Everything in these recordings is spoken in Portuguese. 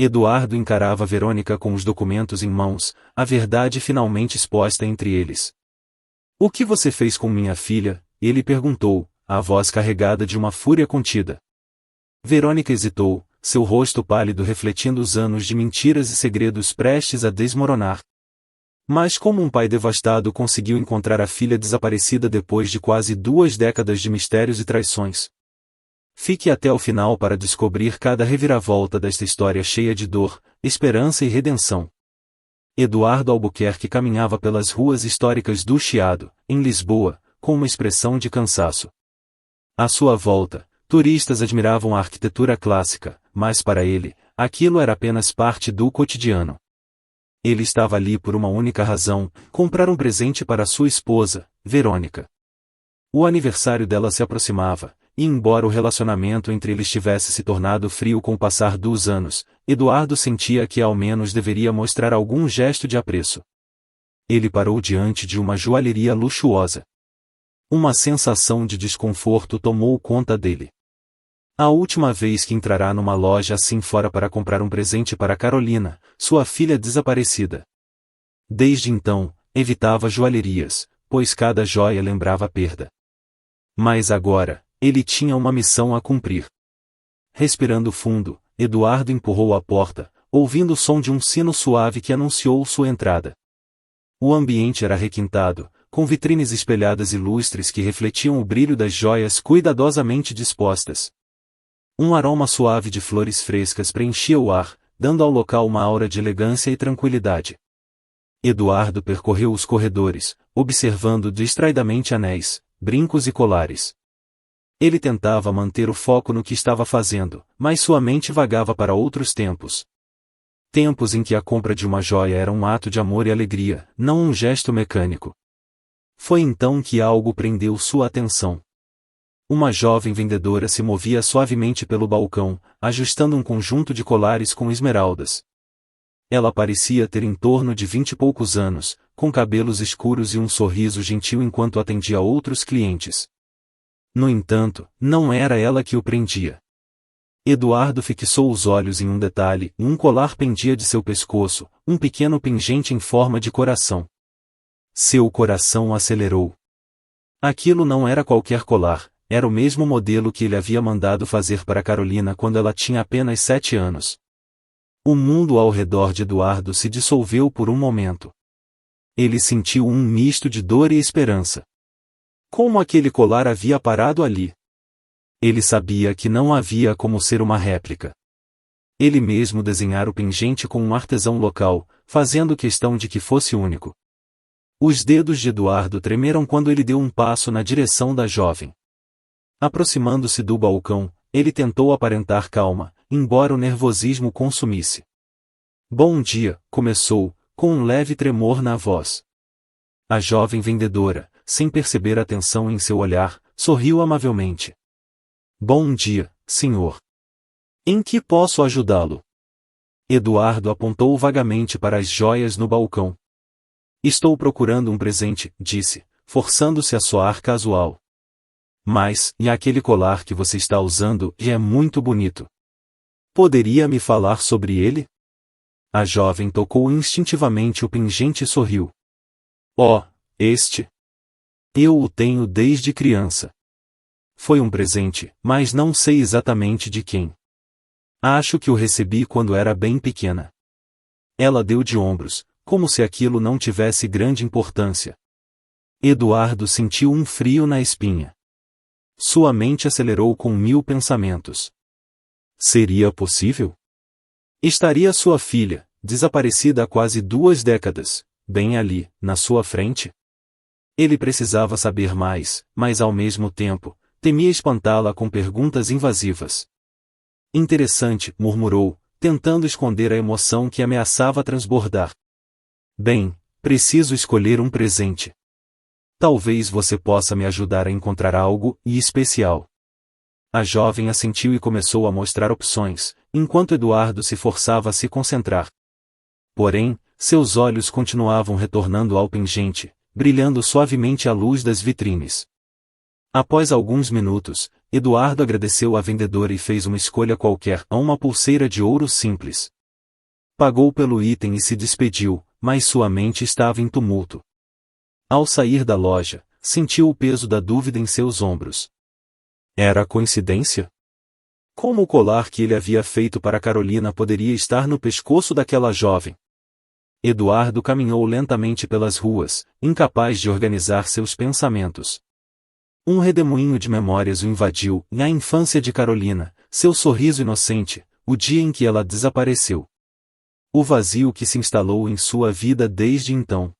Eduardo encarava Verônica com os documentos em mãos, a verdade finalmente exposta entre eles. "O que você fez com minha filha?" ele perguntou, a voz carregada de uma fúria contida. Verônica hesitou, seu rosto pálido refletindo os anos de mentiras e segredos prestes a desmoronar. Mas como um pai devastado conseguiu encontrar a filha desaparecida depois de quase 2 décadas de mistérios e traições? Fique até o final para descobrir cada reviravolta desta história cheia de dor, esperança e redenção. Eduardo Albuquerque caminhava pelas ruas históricas do Chiado, em Lisboa, com uma expressão de cansaço. À sua volta, turistas admiravam a arquitetura clássica, mas para ele, aquilo era apenas parte do cotidiano. Ele estava ali por uma única razão: comprar um presente para sua esposa, Verônica. O aniversário dela se aproximava, e embora o relacionamento entre eles tivesse se tornado frio com o passar dos anos, Eduardo sentia que ao menos deveria mostrar algum gesto de apreço. Ele parou diante de uma joalheria luxuosa. Uma sensação de desconforto tomou conta dele. A última vez que entrará numa loja assim fora para comprar um presente para Carolina, sua filha desaparecida. Desde então, evitava joalherias, pois cada joia lembrava a perda. Mas agora, ele tinha uma missão a cumprir. Respirando fundo, Eduardo empurrou a porta, ouvindo o som de um sino suave que anunciou sua entrada. O ambiente era requintado, com vitrines espelhadas e lustres que refletiam o brilho das joias cuidadosamente dispostas. Um aroma suave de flores frescas preenchia o ar, dando ao local uma aura de elegância e tranquilidade. Eduardo percorreu os corredores, observando distraidamente anéis, brincos e colares. Ele tentava manter o foco no que estava fazendo, mas sua mente vagava para outros tempos. Tempos em que a compra de uma joia era um ato de amor e alegria, não um gesto mecânico. Foi então que algo prendeu sua atenção. Uma jovem vendedora se movia suavemente pelo balcão, ajustando um conjunto de colares com esmeraldas. Ela parecia ter em torno de 20 e poucos anos, com cabelos escuros e um sorriso gentil enquanto atendia outros clientes. No entanto, não era ela que o prendia. Eduardo fixou os olhos em um detalhe: um colar pendia de seu pescoço, um pequeno pingente em forma de coração. Seu coração acelerou. Aquilo não era qualquer colar, era o mesmo modelo que ele havia mandado fazer para Carolina quando ela tinha apenas 7 anos. O mundo ao redor de Eduardo se dissolveu por um momento. Ele sentiu um misto de dor e esperança. Como aquele colar havia parado ali? Ele sabia que não havia como ser uma réplica. Ele mesmo desenhara o pingente com um artesão local, fazendo questão de que fosse único. Os dedos de Eduardo tremeram quando ele deu um passo na direção da jovem. Aproximando-se do balcão, ele tentou aparentar calma, embora o nervosismo consumisse. "Bom dia", começou, com um leve tremor na voz. A jovem vendedora, sem perceber a tensão em seu olhar, sorriu amavelmente. "Bom dia, senhor. Em que posso ajudá-lo?" Eduardo apontou vagamente para as joias no balcão. "Estou procurando um presente", disse, forçando-se a soar casual. "Mas, e aquele colar que você está usando, é muito bonito. Poderia me falar sobre ele?" A jovem tocou instintivamente o pingente e sorriu. "Oh, este? Eu o tenho desde criança. Foi um presente, mas não sei exatamente de quem. Acho que o recebi quando era bem pequena." Ela deu de ombros, como se aquilo não tivesse grande importância. Eduardo sentiu um frio na espinha. Sua mente acelerou com 1000 pensamentos. Seria possível? Estaria sua filha, desaparecida há quase 2 décadas, bem ali, na sua frente? Ele precisava saber mais, mas ao mesmo tempo, temia espantá-la com perguntas invasivas. "Interessante", murmurou, tentando esconder a emoção que ameaçava transbordar. "Bem, preciso escolher um presente. Talvez você possa me ajudar a encontrar algo especial." A jovem assentiu e começou a mostrar opções, enquanto Eduardo se forçava a se concentrar. Porém, seus olhos continuavam retornando ao pingente, brilhando suavemente à luz das vitrines. Após alguns minutos, Eduardo agradeceu à vendedora e fez uma escolha qualquer, uma pulseira de ouro simples. Pagou pelo item e se despediu, mas sua mente estava em tumulto. Ao sair da loja, sentiu o peso da dúvida em seus ombros. Era coincidência? Como o colar que ele havia feito para Carolina poderia estar no pescoço daquela jovem? Eduardo caminhou lentamente pelas ruas, incapaz de organizar seus pensamentos. Um redemoinho de memórias o invadiu, na infância de Carolina, seu sorriso inocente, o dia em que ela desapareceu. O vazio que se instalou em sua vida desde então.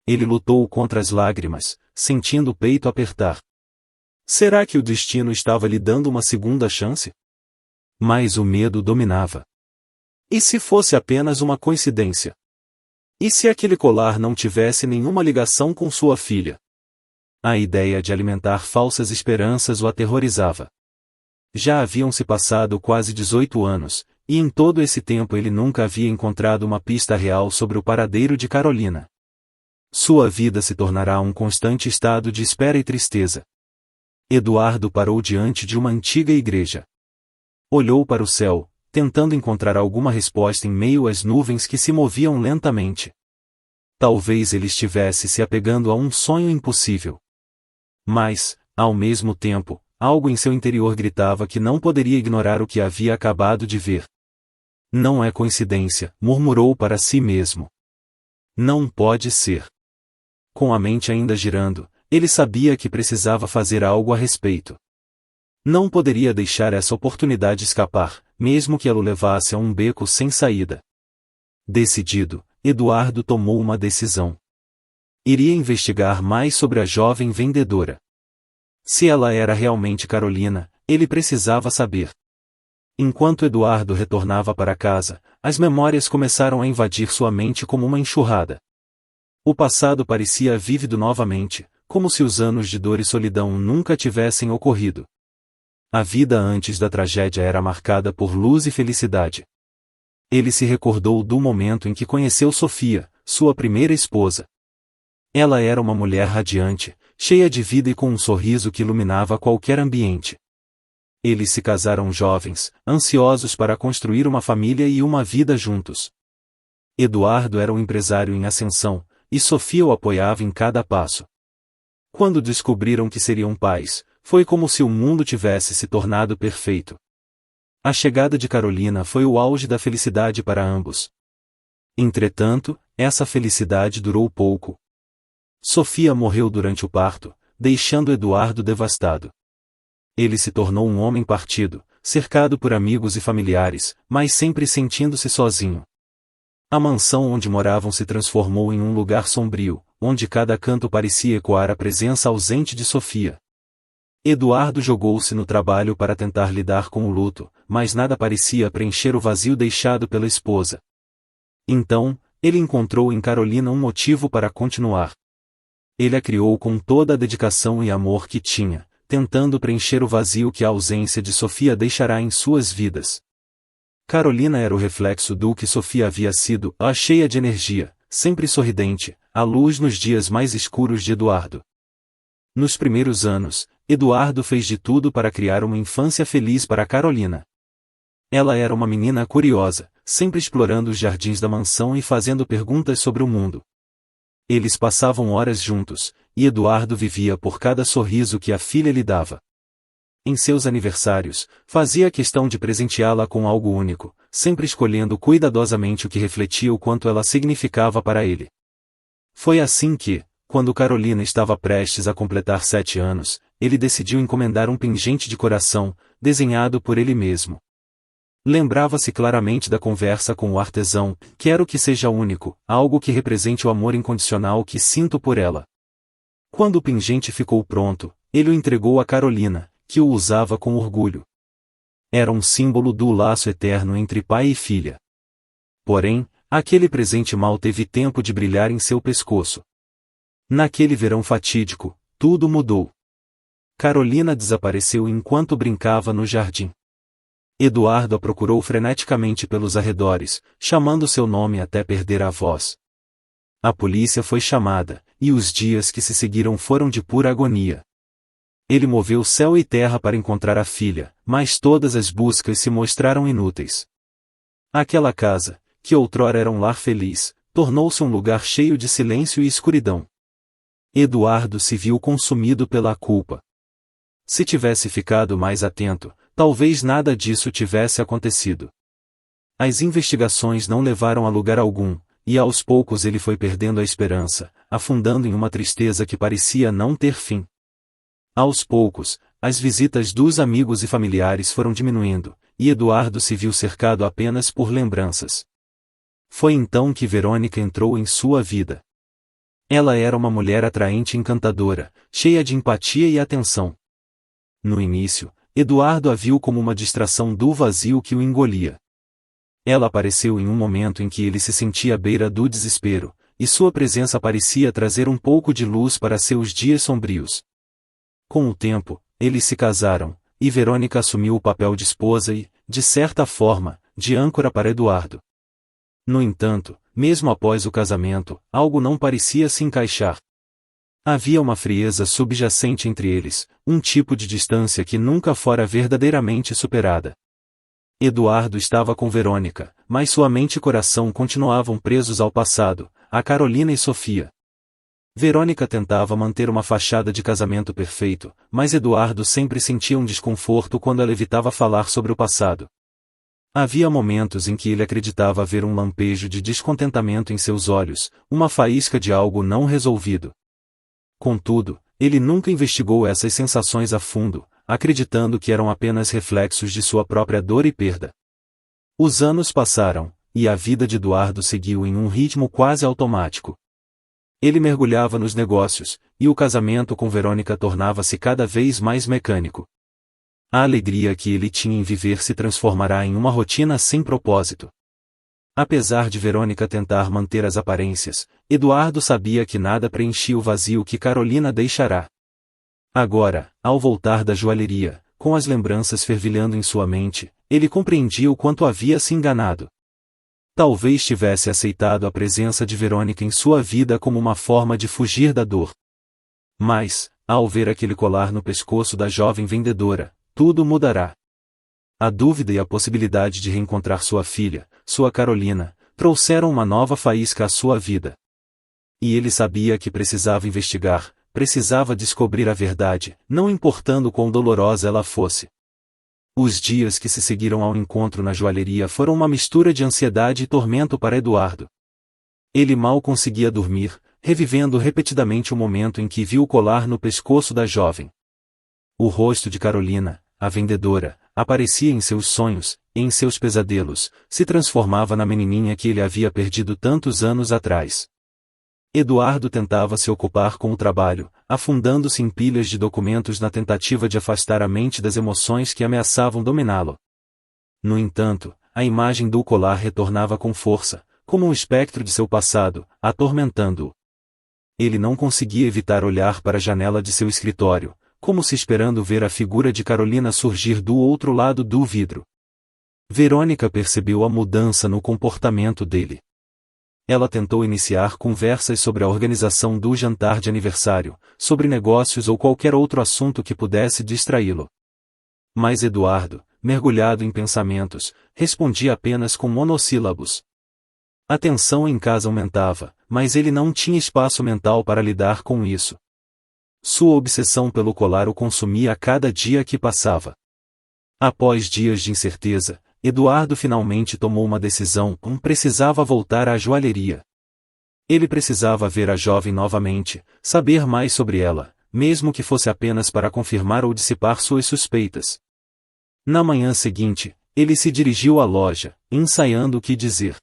Ele lutou contra as lágrimas, sentindo o peito apertar. Será que o destino estava lhe dando uma segunda chance? Mas o medo dominava. E se fosse apenas uma coincidência? E se aquele colar não tivesse nenhuma ligação com sua filha? A ideia de alimentar falsas esperanças o aterrorizava. Já haviam se passado quase 18 anos, e em todo esse tempo ele nunca havia encontrado uma pista real sobre o paradeiro de Carolina. Sua vida se tornará um constante estado de espera e tristeza. Eduardo parou diante de uma antiga igreja. Olhou para o céu, tentando encontrar alguma resposta em meio às nuvens que se moviam lentamente. Talvez ele estivesse se apegando a um sonho impossível. Mas, ao mesmo tempo, algo em seu interior gritava que não poderia ignorar o que havia acabado de ver. Não é coincidência, murmurou para si mesmo. Não pode ser. Com a mente ainda girando, ele sabia que precisava fazer algo a respeito. Não poderia deixar essa oportunidade escapar, mesmo que ela o levasse a um beco sem saída. Decidido, Eduardo tomou uma decisão. Iria investigar mais sobre a jovem vendedora. Se ela era realmente Carolina, ele precisava saber. Enquanto Eduardo retornava para casa, as memórias começaram a invadir sua mente como uma enxurrada. O passado parecia vívido novamente, como se os anos de dor e solidão nunca tivessem ocorrido. A vida antes da tragédia era marcada por luz e felicidade. Ele se recordou do momento em que conheceu Sofia, sua primeira esposa. Ela era uma mulher radiante, cheia de vida e com um sorriso que iluminava qualquer ambiente. Eles se casaram jovens, ansiosos para construir uma família e uma vida juntos. Eduardo era um empresário em ascensão, e Sofia o apoiava em cada passo. Quando descobriram que seriam pais, foi como se o mundo tivesse se tornado perfeito. A chegada de Carolina foi o auge da felicidade para ambos. Entretanto, essa felicidade durou pouco. Sofia morreu durante o parto, deixando Eduardo devastado. Ele se tornou um homem partido, cercado por amigos e familiares, mas sempre sentindo-se sozinho. A mansão onde moravam se transformou em um lugar sombrio, onde cada canto parecia ecoar a presença ausente de Sofia. Eduardo jogou-se no trabalho para tentar lidar com o luto, mas nada parecia preencher o vazio deixado pela esposa. Então, ele encontrou em Carolina um motivo para continuar. Ele a criou com toda a dedicação e amor que tinha, tentando preencher o vazio que a ausência de Sofia deixará em suas vidas. Carolina era o reflexo do que Sofia havia sido, a cheia de energia, sempre sorridente, a luz nos dias mais escuros de Eduardo. Nos primeiros anos, Eduardo fez de tudo para criar uma infância feliz para Carolina. Ela era uma menina curiosa, sempre explorando os jardins da mansão e fazendo perguntas sobre o mundo. Eles passavam horas juntos, e Eduardo vivia por cada sorriso que a filha lhe dava. Em seus aniversários, fazia questão de presenteá-la com algo único, sempre escolhendo cuidadosamente o que refletia o quanto ela significava para ele. Foi assim que, quando Carolina estava prestes a completar 7 anos, ele decidiu encomendar um pingente de coração, desenhado por ele mesmo. Lembrava-se claramente da conversa com o artesão: quero que seja único, algo que represente o amor incondicional que sinto por ela. Quando o pingente ficou pronto, ele o entregou a Carolina, que o usava com orgulho. Era um símbolo do laço eterno entre pai e filha. Porém, aquele presente mal teve tempo de brilhar em seu pescoço. Naquele verão fatídico, tudo mudou. Carolina desapareceu enquanto brincava no jardim. Eduardo a procurou freneticamente pelos arredores, chamando seu nome até perder a voz. A polícia foi chamada, e os dias que se seguiram foram de pura agonia. Ele moveu céu e terra para encontrar a filha, mas todas as buscas se mostraram inúteis. Aquela casa, que outrora era um lar feliz, tornou-se um lugar cheio de silêncio e escuridão. Eduardo se viu consumido pela culpa. Se tivesse ficado mais atento, talvez nada disso tivesse acontecido. As investigações não levaram a lugar algum, e aos poucos ele foi perdendo a esperança, afundando em uma tristeza que parecia não ter fim. Aos poucos, as visitas dos amigos e familiares foram diminuindo, e Eduardo se viu cercado apenas por lembranças. Foi então que Verônica entrou em sua vida. Ela era uma mulher atraente e encantadora, cheia de empatia e atenção. No início, Eduardo a viu como uma distração do vazio que o engolia. Ela apareceu em um momento em que ele se sentia à beira do desespero, e sua presença parecia trazer um pouco de luz para seus dias sombrios. Com o tempo, eles se casaram, e Verônica assumiu o papel de esposa e, de certa forma, de âncora para Eduardo. No entanto, mesmo após o casamento, algo não parecia se encaixar. Havia uma frieza subjacente entre eles, um tipo de distância que nunca fora verdadeiramente superada. Eduardo estava com Verônica, mas sua mente e coração continuavam presos ao passado, a Carolina e Sofia. Verônica tentava manter uma fachada de casamento perfeito, mas Eduardo sempre sentia um desconforto quando ela evitava falar sobre o passado. Havia momentos em que ele acreditava ver um lampejo de descontentamento em seus olhos, uma faísca de algo não resolvido. Contudo, ele nunca investigou essas sensações a fundo, acreditando que eram apenas reflexos de sua própria dor e perda. Os anos passaram, e a vida de Eduardo seguiu em um ritmo quase automático. Ele mergulhava nos negócios, e o casamento com Verônica tornava-se cada vez mais mecânico. A alegria que ele tinha em viver se transformará em uma rotina sem propósito. Apesar de Verônica tentar manter as aparências, Eduardo sabia que nada preenchia o vazio que Carolina deixará. Agora, ao voltar da joalheria, com as lembranças fervilhando em sua mente, ele compreendia o quanto havia se enganado. Talvez tivesse aceitado a presença de Verônica em sua vida como uma forma de fugir da dor. Mas, ao ver aquele colar no pescoço da jovem vendedora, tudo mudará. A dúvida e a possibilidade de reencontrar sua filha, sua Carolina, trouxeram uma nova faísca à sua vida. E ele sabia que precisava investigar, precisava descobrir a verdade, não importando quão dolorosa ela fosse. Os dias que se seguiram ao encontro na joalheria foram uma mistura de ansiedade e tormento para Eduardo. Ele mal conseguia dormir, revivendo repetidamente o momento em que viu o colar no pescoço da jovem. O rosto de Carolina, a vendedora, aparecia em seus sonhos, e em seus pesadelos, se transformava na menininha que ele havia perdido tantos anos atrás. Eduardo tentava se ocupar com o trabalho, afundando-se em pilhas de documentos na tentativa de afastar a mente das emoções que ameaçavam dominá-lo. No entanto, a imagem do colar retornava com força, como um espectro de seu passado, atormentando-o. Ele não conseguia evitar olhar para a janela de seu escritório, como se esperando ver a figura de Carolina surgir do outro lado do vidro. Verônica percebeu a mudança no comportamento dele. Ela tentou iniciar conversas sobre a organização do jantar de aniversário, sobre negócios ou qualquer outro assunto que pudesse distraí-lo. Mas Eduardo, mergulhado em pensamentos, respondia apenas com monossílabos. A tensão em casa aumentava, mas ele não tinha espaço mental para lidar com isso. Sua obsessão pelo colar o consumia a cada dia que passava. Após dias de incerteza, Eduardo finalmente tomou uma decisão: precisava voltar à joalheria. Ele precisava ver a jovem novamente, saber mais sobre ela, mesmo que fosse apenas para confirmar ou dissipar suas suspeitas. Na manhã seguinte, ele se dirigiu à loja, ensaiando o que dizer.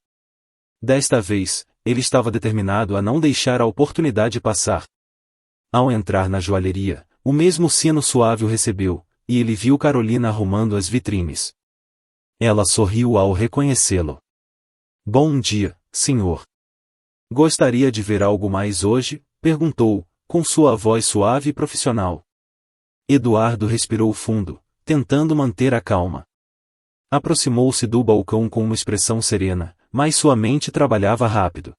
Desta vez, ele estava determinado a não deixar a oportunidade passar. Ao entrar na joalheria, o mesmo sino suave o recebeu, e ele viu Carolina arrumando as vitrines. Ela sorriu ao reconhecê-lo. Bom dia, senhor. Gostaria de ver algo mais hoje? Perguntou, com sua voz suave e profissional. Eduardo respirou fundo, tentando manter a calma. Aproximou-se do balcão com uma expressão serena, mas sua mente trabalhava rápido.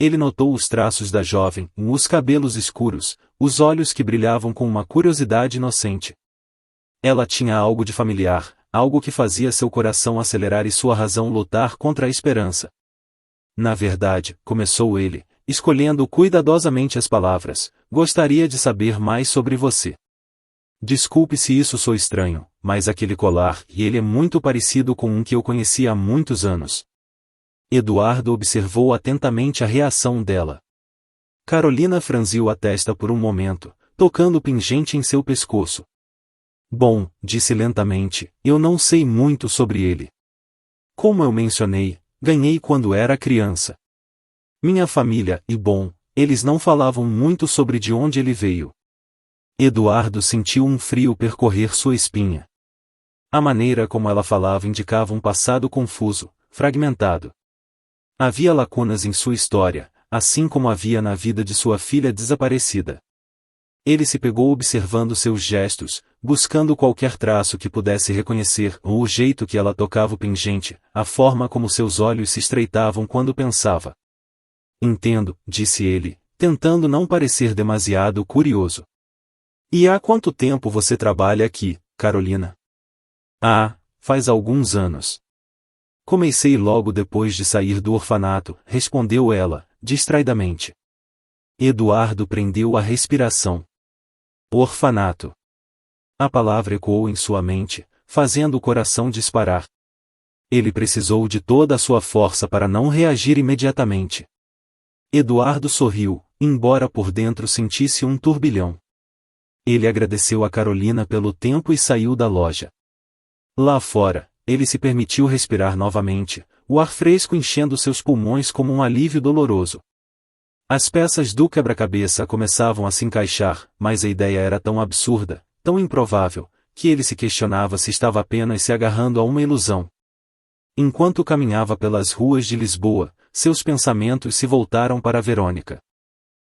Ele notou os traços da jovem, os cabelos escuros, os olhos que brilhavam com uma curiosidade inocente. Ela tinha algo de familiar, algo que fazia seu coração acelerar e sua razão lutar contra a esperança. Na verdade, começou ele, escolhendo cuidadosamente as palavras, gostaria de saber mais sobre você. Desculpe se isso sou estranho, mas aquele colar, e ele é muito parecido com um que eu conheci há muitos anos. Eduardo observou atentamente a reação dela. Carolina franziu a testa por um momento, tocando o pingente em seu pescoço. Bom, disse lentamente, eu não sei muito sobre ele. Como eu mencionei, ganhei quando era criança. Minha família, e bom, eles não falavam muito sobre de onde ele veio. Eduardo sentiu um frio percorrer sua espinha. A maneira como ela falava indicava um passado confuso, fragmentado. Havia lacunas em sua história, assim como havia na vida de sua filha desaparecida. Ele se pegou observando seus gestos, buscando qualquer traço que pudesse reconhecer, ou o jeito que ela tocava o pingente, a forma como seus olhos se estreitavam quando pensava. Entendo, disse ele, tentando não parecer demasiado curioso. E há quanto tempo você trabalha aqui, Carolina? Ah, faz alguns anos. Comecei logo depois de sair do orfanato, respondeu ela, distraidamente. Eduardo prendeu a respiração. Orfanato. A palavra ecoou em sua mente, fazendo o coração disparar. Ele precisou de toda a sua força para não reagir imediatamente. Eduardo sorriu, embora por dentro sentisse um turbilhão. Ele agradeceu a Carolina pelo tempo e saiu da loja. Lá fora, ele se permitiu respirar novamente, o ar fresco enchendo seus pulmões como um alívio doloroso. As peças do quebra-cabeça começavam a se encaixar, mas a ideia era tão absurda, tão improvável, que ele se questionava se estava apenas se agarrando a uma ilusão. Enquanto caminhava pelas ruas de Lisboa, seus pensamentos se voltaram para Verônica.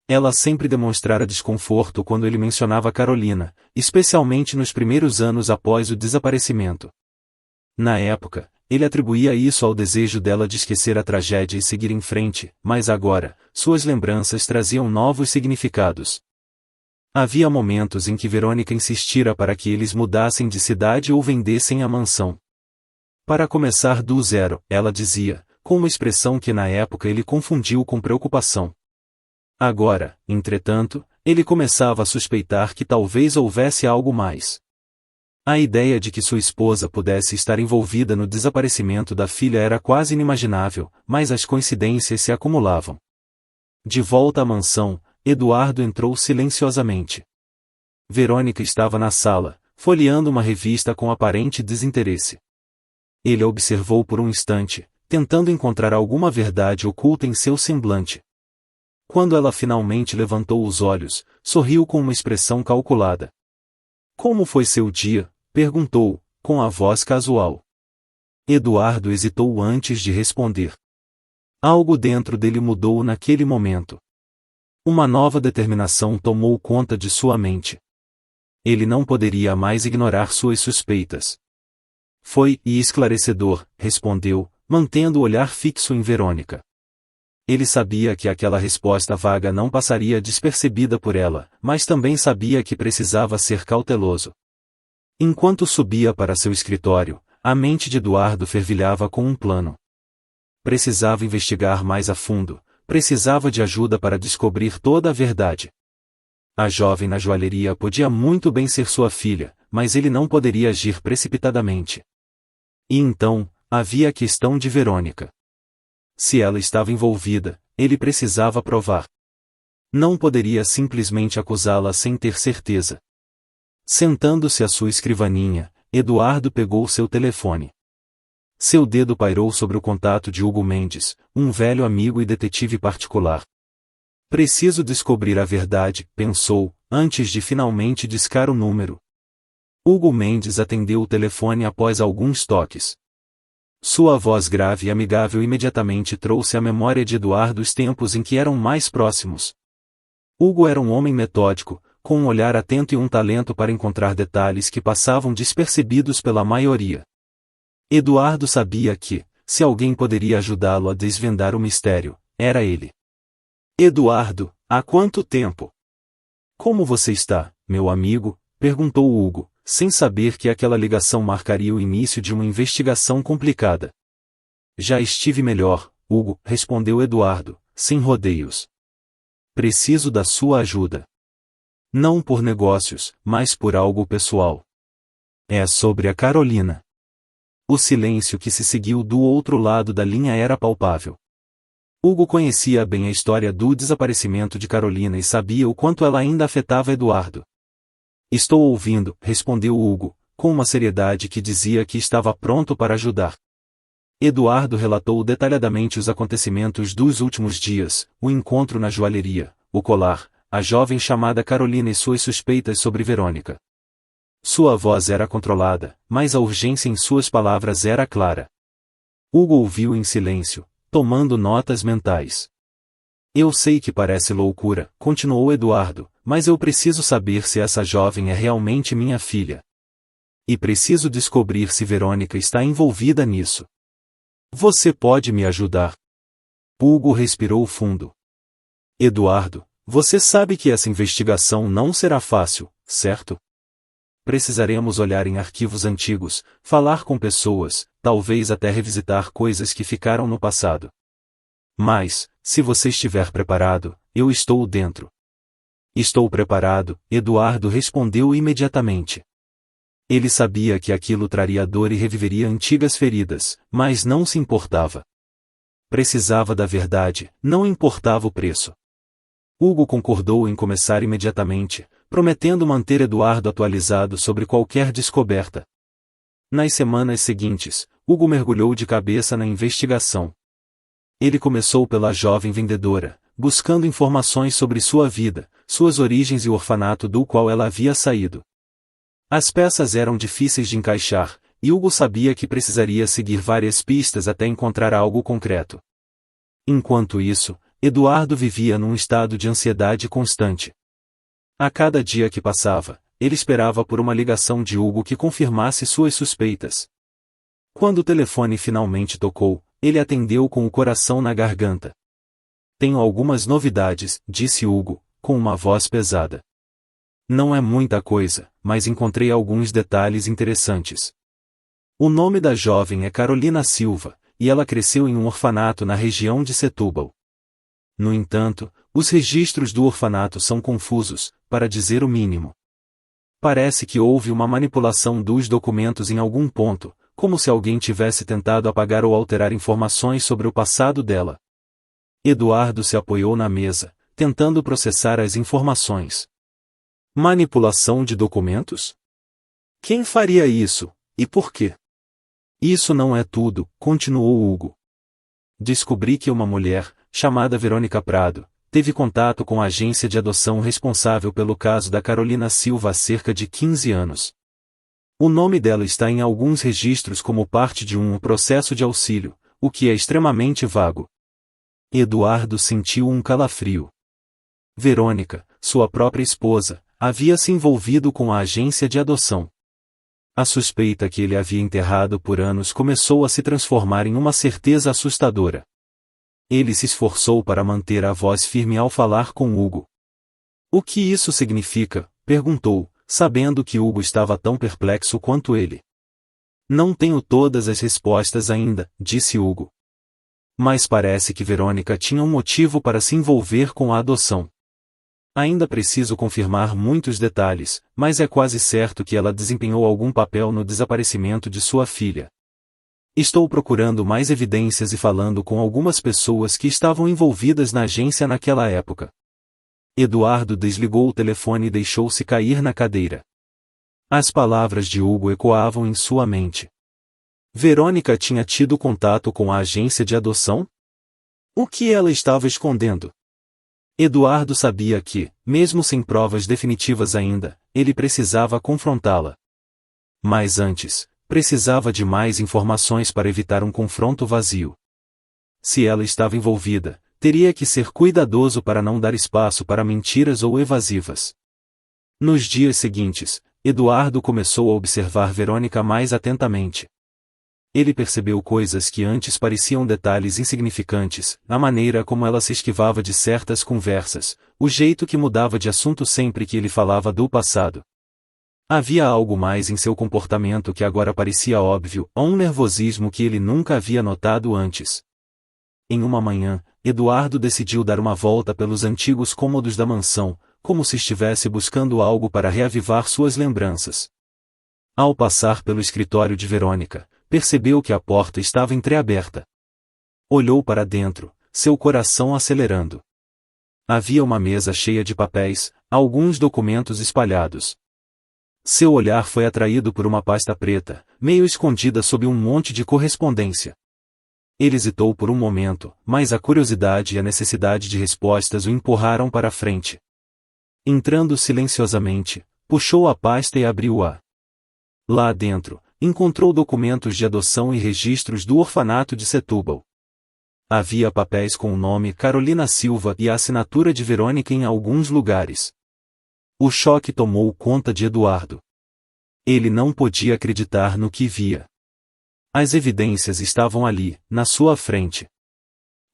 Ela sempre demonstrara desconforto quando ele mencionava Carolina, especialmente nos primeiros anos após o desaparecimento. Na época, ele atribuía isso ao desejo dela de esquecer a tragédia e seguir em frente, mas agora, suas lembranças traziam novos significados. Havia momentos em que Verônica insistira para que eles mudassem de cidade ou vendessem a mansão. Para começar do zero, ela dizia, com uma expressão que na época ele confundiu com preocupação. Agora, entretanto, ele começava a suspeitar que talvez houvesse algo mais. A ideia de que sua esposa pudesse estar envolvida no desaparecimento da filha era quase inimaginável, mas as coincidências se acumulavam. De volta à mansão, Eduardo entrou silenciosamente. Verônica estava na sala, folheando uma revista com aparente desinteresse. Ele a observou por um instante, tentando encontrar alguma verdade oculta em seu semblante. Quando ela finalmente levantou os olhos, sorriu com uma expressão calculada. Como foi seu dia? Perguntou, com a voz casual. Eduardo hesitou antes de responder. Algo dentro dele mudou naquele momento. Uma nova determinação tomou conta de sua mente. Ele não poderia mais ignorar suas suspeitas. Foi esclarecedor, respondeu, mantendo o olhar fixo em Verônica. Ele sabia que aquela resposta vaga não passaria despercebida por ela, mas também sabia que precisava ser cauteloso. Enquanto subia para seu escritório, a mente de Eduardo fervilhava com um plano. Precisava investigar mais a fundo, precisava de ajuda para descobrir toda a verdade. A jovem na joalheria podia muito bem ser sua filha, mas ele não poderia agir precipitadamente. E então, havia a questão de Verônica. Se ela estava envolvida, ele precisava provar. Não poderia simplesmente acusá-la sem ter certeza. Sentando-se à sua escrivaninha, Eduardo pegou seu telefone. Seu dedo pairou sobre o contato de Hugo Mendes, um velho amigo e detetive particular. Preciso descobrir a verdade, pensou, antes de finalmente discar o número. Hugo Mendes atendeu o telefone após alguns toques. Sua voz grave e amigável imediatamente trouxe à memória de Eduardo os tempos em que eram mais próximos. Hugo era um homem metódico, com um olhar atento e um talento para encontrar detalhes que passavam despercebidos pela maioria. Eduardo sabia que, se alguém poderia ajudá-lo a desvendar o mistério, era ele. Eduardo, há quanto tempo? Como você está, meu amigo? Perguntou Hugo, sem saber que aquela ligação marcaria o início de uma investigação complicada. Já estive melhor, Hugo, respondeu Eduardo, sem rodeios. Preciso da sua ajuda. Não por negócios, mas por algo pessoal. É sobre a Carolina. O silêncio que se seguiu do outro lado da linha era palpável. Hugo conhecia bem a história do desaparecimento de Carolina e sabia o quanto ela ainda afetava Eduardo. Estou ouvindo, respondeu Hugo, com uma seriedade que dizia que estava pronto para ajudar. Eduardo relatou detalhadamente os acontecimentos dos últimos dias, o encontro na joalheria, o colar, a jovem chamada Carolina e suas suspeitas sobre Verônica. Sua voz era controlada, mas a urgência em suas palavras era clara. Hugo ouviu em silêncio, tomando notas mentais. Eu sei que parece loucura, continuou Eduardo, mas eu preciso saber se essa jovem é realmente minha filha. E preciso descobrir se Verônica está envolvida nisso. Você pode me ajudar? Hugo respirou fundo. Eduardo, você sabe que essa investigação não será fácil, certo? Precisaremos olhar em arquivos antigos, falar com pessoas, talvez até revisitar coisas que ficaram no passado. Mas, se você estiver preparado, eu estou dentro. Estou preparado, Eduardo respondeu imediatamente. Ele sabia que aquilo traria dor e reviveria antigas feridas, mas não se importava. Precisava da verdade, não importava o preço. Hugo concordou em começar imediatamente, prometendo manter Eduardo atualizado sobre qualquer descoberta. Nas semanas seguintes, Hugo mergulhou de cabeça na investigação. Ele começou pela jovem vendedora, buscando informações sobre sua vida, suas origens e o orfanato do qual ela havia saído. As peças eram difíceis de encaixar, e Hugo sabia que precisaria seguir várias pistas até encontrar algo concreto. Enquanto isso, Eduardo vivia num estado de ansiedade constante. A cada dia que passava, ele esperava por uma ligação de Hugo que confirmasse suas suspeitas. Quando o telefone finalmente tocou, ele atendeu com o coração na garganta. Tenho algumas novidades, disse Hugo, com uma voz pesada. Não é muita coisa, mas encontrei alguns detalhes interessantes. O nome da jovem é Carolina Silva, e ela cresceu em um orfanato na região de Setúbal. No entanto, os registros do orfanato são confusos, para dizer o mínimo. Parece que houve uma manipulação dos documentos em algum ponto, como se alguém tivesse tentado apagar ou alterar informações sobre o passado dela. Eduardo se apoiou na mesa, tentando processar as informações. Manipulação de documentos? Quem faria isso, e por quê? Isso não é tudo, continuou Hugo. Descobri que uma mulher, chamada Verônica Prado, teve contato com a agência de adoção responsável pelo caso da Carolina Silva há cerca de 15 anos. O nome dela está em alguns registros como parte de um processo de auxílio, o que é extremamente vago. Eduardo sentiu um calafrio. Verônica, sua própria esposa, havia se envolvido com a agência de adoção. A suspeita que ele havia enterrado por anos começou a se transformar em uma certeza assustadora. Ele se esforçou para manter a voz firme ao falar com Hugo. O que isso significa? Perguntou, sabendo que Hugo estava tão perplexo quanto ele. Não tenho todas as respostas ainda, disse Hugo. Mas parece que Verônica tinha um motivo para se envolver com a adoção. Ainda preciso confirmar muitos detalhes, mas é quase certo que ela desempenhou algum papel no desaparecimento de sua filha. Estou procurando mais evidências e falando com algumas pessoas que estavam envolvidas na agência naquela época. Eduardo desligou o telefone e deixou-se cair na cadeira. As palavras de Hugo ecoavam em sua mente. Verônica tinha tido contato com a agência de adoção? O que ela estava escondendo? Eduardo sabia que, mesmo sem provas definitivas ainda, ele precisava confrontá-la. Mas antes, precisava de mais informações para evitar um confronto vazio. Se ela estava envolvida, teria que ser cuidadoso para não dar espaço para mentiras ou evasivas. Nos dias seguintes, Eduardo começou a observar Verônica mais atentamente. Ele percebeu coisas que antes pareciam detalhes insignificantes, a maneira como ela se esquivava de certas conversas, o jeito que mudava de assunto sempre que ele falava do passado. Havia algo mais em seu comportamento que agora parecia óbvio, um nervosismo que ele nunca havia notado antes. Em uma manhã, Eduardo decidiu dar uma volta pelos antigos cômodos da mansão, como se estivesse buscando algo para reavivar suas lembranças. Ao passar pelo escritório de Verônica, percebeu que a porta estava entreaberta. Olhou para dentro, seu coração acelerando. Havia uma mesa cheia de papéis, alguns documentos espalhados. Seu olhar foi atraído por uma pasta preta, meio escondida sob um monte de correspondência. Ele hesitou por um momento, mas a curiosidade e a necessidade de respostas o empurraram para a frente. Entrando silenciosamente, puxou a pasta e abriu-a. Lá dentro, encontrou documentos de adoção e registros do orfanato de Setúbal. Havia papéis com o nome Carolina Silva e a assinatura de Verônica em alguns lugares. O choque tomou conta de Eduardo. Ele não podia acreditar no que via. As evidências estavam ali, na sua frente.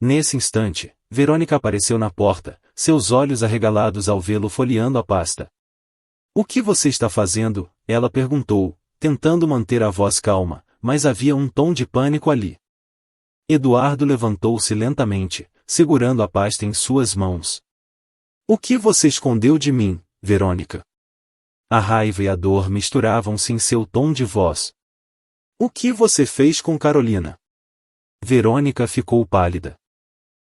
Nesse instante, Verônica apareceu na porta, seus olhos arregalados ao vê-lo folheando a pasta. "O que você está fazendo?" ela perguntou, tentando manter a voz calma, mas havia um tom de pânico ali. Eduardo levantou-se lentamente, segurando a pasta em suas mãos. "O que você escondeu de mim, Verônica?" A raiva e a dor misturavam-se em seu tom de voz. "O que você fez com Carolina?" Verônica ficou pálida.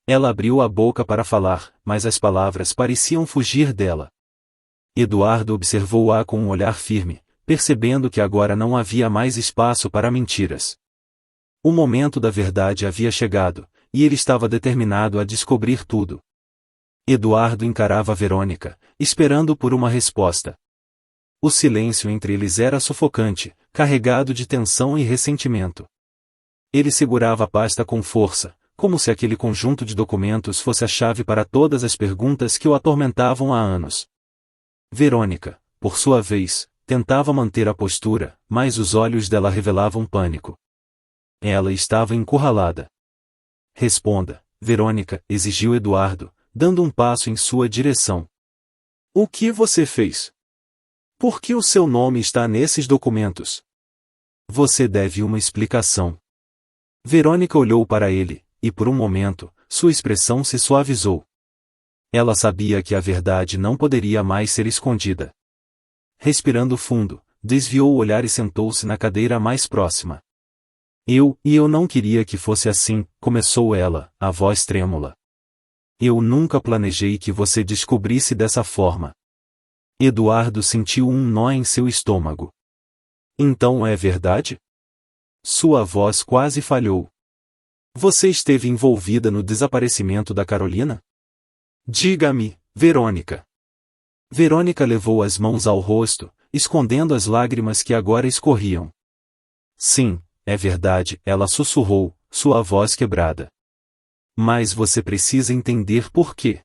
Ela abriu a boca para falar, mas as palavras pareciam fugir dela. Eduardo observou-a com um olhar firme, percebendo que agora não havia mais espaço para mentiras. O momento da verdade havia chegado, e ele estava determinado a descobrir tudo. Eduardo encarava Verônica, esperando por uma resposta. O silêncio entre eles era sufocante, carregado de tensão e ressentimento. Ele segurava a pasta com força, como se aquele conjunto de documentos fosse a chave para todas as perguntas que o atormentavam há anos. Verônica, por sua vez, tentava manter a postura, mas os olhos dela revelavam pânico. Ela estava encurralada. "Responda, Verônica", exigiu Eduardo, dando um passo em sua direção. "O que você fez? Por que o seu nome está nesses documentos? Você deve uma explicação." Verônica olhou para ele, e por um momento, sua expressão se suavizou. Ela sabia que a verdade não poderia mais ser escondida. Respirando fundo, desviou o olhar e sentou-se na cadeira mais próxima. Eu não queria que fosse assim", começou ela, a voz trêmula. "Eu nunca planejei que você descobrisse dessa forma." Eduardo sentiu um nó em seu estômago. "Então é verdade?" Sua voz quase falhou. "Você esteve envolvida no desaparecimento da Carolina? Diga-me, Verônica." Verônica levou as mãos ao rosto, escondendo as lágrimas que agora escorriam. "Sim, é verdade", ela sussurrou, sua voz quebrada. "Mas você precisa entender por quê.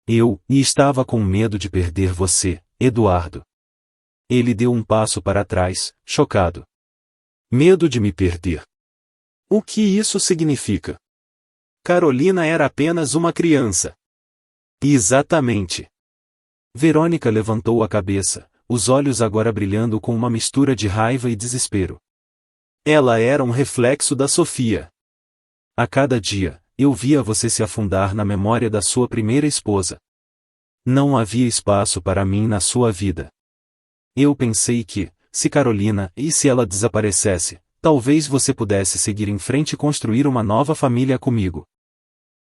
Eu estava com medo de perder você, Eduardo." Ele deu um passo para trás, chocado. "Medo de me perder? O que isso significa? Carolina era apenas uma criança." "Exatamente." Verônica levantou a cabeça, os olhos agora brilhando com uma mistura de raiva e desespero. "Ela era um reflexo da Sofia. A cada dia, eu via você se afundar na memória da sua primeira esposa. Não havia espaço para mim na sua vida. Eu pensei que, se Carolina e se ela desaparecesse, talvez você pudesse seguir em frente e construir uma nova família comigo."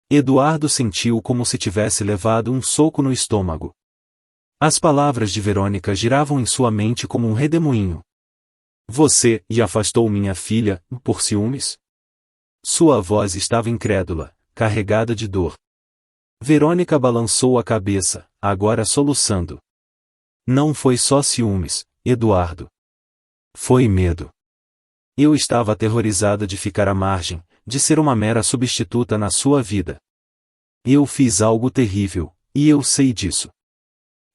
Eduardo sentiu como se tivesse levado um soco no estômago. As palavras de Verônica giravam em sua mente como um redemoinho. "Você afastou minha filha, por ciúmes?" Sua voz estava incrédula, carregada de dor. Verônica balançou a cabeça, agora soluçando. "Não foi só ciúmes, Eduardo. Foi medo. Eu estava aterrorizada de ficar à margem, de ser uma mera substituta na sua vida. Eu fiz algo terrível, e eu sei disso.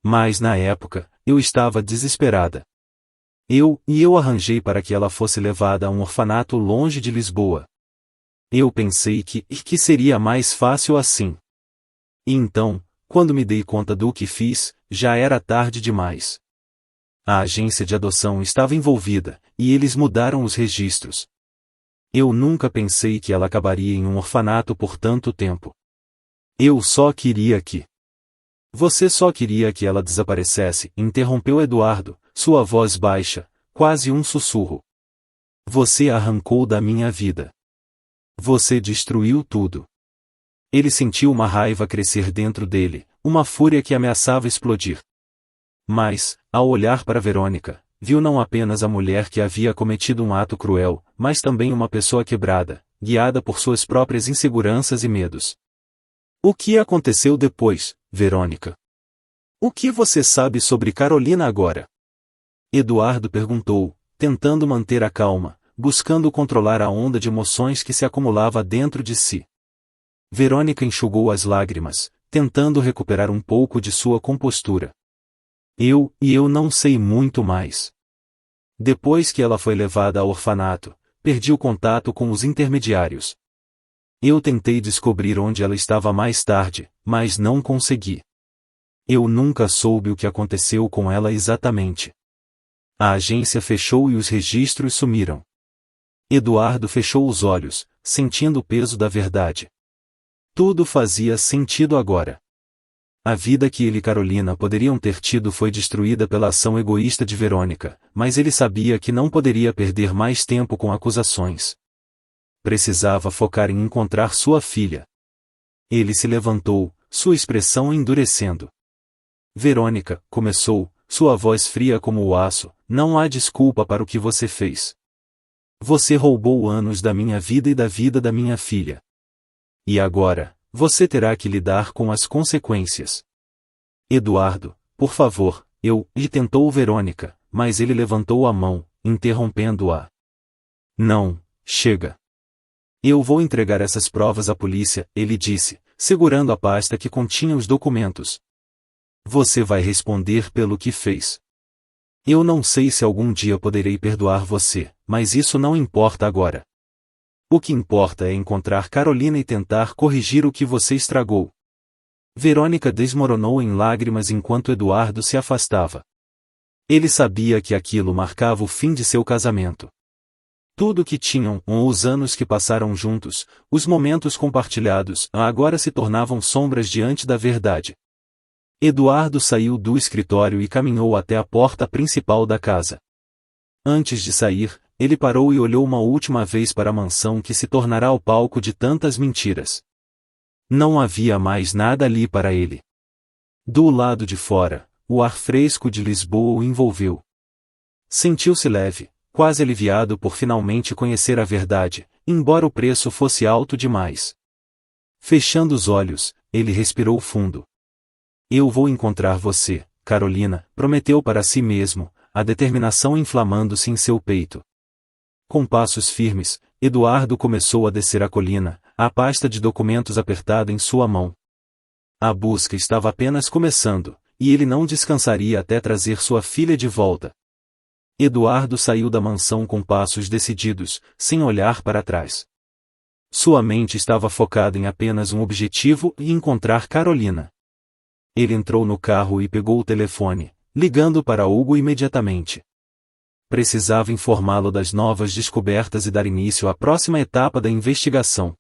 Mas na época, eu estava desesperada. Eu arranjei para que ela fosse levada a um orfanato longe de Lisboa. Eu pensei que seria mais fácil assim. E então, quando me dei conta do que fiz, já era tarde demais." A agência de adoção estava envolvida, e eles mudaram os registros. Eu nunca pensei que ela acabaria em um orfanato por tanto tempo. Eu só queria que... Você só queria que ela desaparecesse, interrompeu Eduardo, sua voz baixa, quase um sussurro. Você arrancou da minha vida. Você destruiu tudo. Ele sentiu uma raiva crescer dentro dele, uma fúria que ameaçava explodir. Mas, ao olhar para Verônica, viu não apenas a mulher que havia cometido um ato cruel, mas também uma pessoa quebrada, guiada por suas próprias inseguranças e medos. O que aconteceu depois, Verônica? O que você sabe sobre Carolina agora? Eduardo perguntou, tentando manter a calma, buscando controlar a onda de emoções que se acumulava dentro de si. Verônica enxugou as lágrimas, tentando recuperar um pouco de sua compostura. Eu não sei muito mais. Depois que ela foi levada ao orfanato, perdi o contato com os intermediários. Eu tentei descobrir onde ela estava mais tarde, mas não consegui. Eu nunca soube o que aconteceu com ela exatamente. A agência fechou e os registros sumiram. Eduardo fechou os olhos, sentindo o peso da verdade. Tudo fazia sentido agora. A vida que ele e Carolina poderiam ter tido foi destruída pela ação egoísta de Verônica, mas ele sabia que não poderia perder mais tempo com acusações. Precisava focar em encontrar sua filha. Ele se levantou, sua expressão endurecendo. Verônica, começou, sua voz fria como o aço, não há desculpa para o que você fez. Você roubou anos da minha vida e da vida da minha filha. E agora, você terá que lidar com as consequências. Eduardo, por favor, e tentou Verônica, mas ele levantou a mão, interrompendo-a. Não, chega. Eu vou entregar essas provas à polícia, ele disse, segurando a pasta que continha os documentos. Você vai responder pelo que fez. Eu não sei se algum dia poderei perdoar você, mas isso não importa agora. O que importa é encontrar Carolina e tentar corrigir o que você estragou. Verônica desmoronou em lágrimas enquanto Eduardo se afastava. Ele sabia que aquilo marcava o fim de seu casamento. Tudo o que tinham, os anos que passaram juntos, os momentos compartilhados, agora se tornavam sombras diante da verdade. Eduardo saiu do escritório e caminhou até a porta principal da casa. Antes de sair, ele parou e olhou uma última vez para a mansão que se tornará o palco de tantas mentiras. Não havia mais nada ali para ele. Do lado de fora, o ar fresco de Lisboa o envolveu. Sentiu-se leve, quase aliviado por finalmente conhecer a verdade, embora o preço fosse alto demais. Fechando os olhos, ele respirou fundo. Eu vou encontrar você, Carolina, prometeu para si mesmo, a determinação inflamando-se em seu peito. Com passos firmes, Eduardo começou a descer a colina, a pasta de documentos apertada em sua mão. A busca estava apenas começando, e ele não descansaria até trazer sua filha de volta. Eduardo saiu da mansão com passos decididos, sem olhar para trás. Sua mente estava focada em apenas um objetivo e encontrar Carolina. Ele entrou no carro e pegou o telefone, ligando para Hugo imediatamente. Precisava informá-lo das novas descobertas e dar início à próxima etapa da investigação.